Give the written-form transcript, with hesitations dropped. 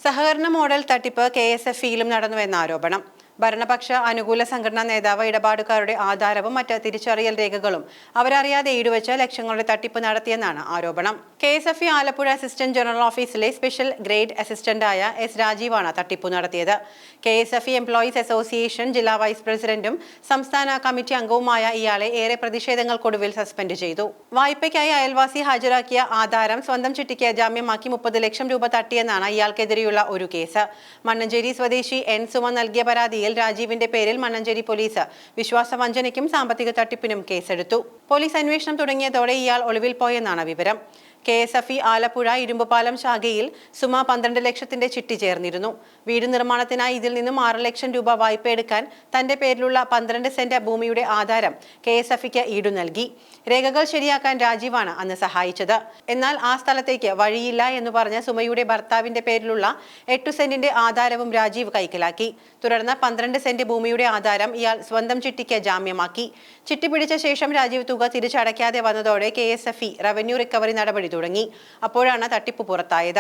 സഹകരണ മോഡൽ തട്ടിപ്പ് KSFE-യിലും നടന്നുവെന്ന ആരോപണം. ഭരണപക്ഷ അനുകൂല സംഘടനാ നേതാവ് ഇടപാടുകാരുടെ ആധാരവും മറ്റ് തിരിച്ചറിയൽ രേഖകളും അവരറിയാതെ ഈടുവെച്ച് ലക്ഷങ്ങളുടെ തട്ടിപ്പ് നടത്തിയെന്നാണ് ആരോപണം. KSFE ആലപ്പുഴ അസിസ്റ്റന്റ് ജനറൽ ഓഫീസിലെ സ്പെഷ്യൽ ഗ്രേഡ് അസിസ്റ്റന്റായ S. രാജീവാണ് തട്ടിപ്പ് നടത്തിയത്. KSFE എംപ്ലോയീസ് അസോസിയേഷൻ ജില്ലാ വൈസ് പ്രസിഡന്റും സംസ്ഥാന കമ്മിറ്റി അംഗവുമായ ഇയാളെ ഏറെ പ്രതിഷേധങ്ങൾക്കൊടുവിൽ സസ്പെൻഡ് ചെയ്തു. വായ്പയ്ക്കായി അയൽവാസി ഹാജരാക്കിയ ആധാരം സ്വന്തം ചിട്ടിക്ക് ജാമ്യമാക്കി 30 ലക്ഷം രൂപ തട്ടിയെന്നാണ് ഇയാൾക്കെതിരെയുള്ള ഒരു കേസ്. മണ്ണഞ്ചേരി സ്വദേശി N. സുമ നൽകിയ പരാതിയിൽ രാജീവിന്റെ പേരിൽ മണ്ണഞ്ചേരി പോലീസ് വിശ്വാസവഞ്ചനയ്ക്കും സാമ്പത്തിക തട്ടിപ്പിനും കേസെടുത്തു. പോലീസ് അന്വേഷണം തുടങ്ങിയതോടെ ഇയാൾ ഒളിവിൽ പോയെന്നാണ് വിവരം. KSFE ആലപ്പുഴ ഇരുമ്പുപാലം ശാഖയിൽ സുമ 12 ലക്ഷത്തിന്റെ ചിട്ടി ചേർന്നിരുന്നു. വീട് നിർമ്മാണത്തിനായി ഇതിൽ നിന്നും 6 ലക്ഷം രൂപ വായ്പയെടുക്കാൻ തന്റെ പേരിലുള്ള 12 സെന്റ് ഭൂമിയുടെ ആധാരം KSFE-ക്ക് ഈടു നൽകി. രേഖകൾ ശരിയാക്കാൻ രാജീവാണ് അന്ന് സഹായിച്ചത്. എന്നാൽ ആ സ്ഥലത്തേക്ക് വഴിയില്ല എന്ന് പറഞ്ഞ് സുമയുടെ ഭർത്താവിന്റെ പേരിലുള്ള 8 സെന്റിന്റെ ആധാരവും രാജീവ് കൈക്കലാക്കി. തുടർന്ന് 12 സെന്റ് ഭൂമിയുടെ ആധാരം ഇയാൾ സ്വന്തം ചിട്ടിക്ക് ജാമ്യമാക്കി. ചിട്ടി പിടിച്ച ശേഷം രാജീവ് തുക തിരിച്ചടയ്ക്കാതെ വന്നതോടെ KSFE റവന്യൂ റിക്കവറി നടപടി തുടങ്ങി. അപ്പോഴാണ് തട്ടിപ്പ് പുറത്തായത്.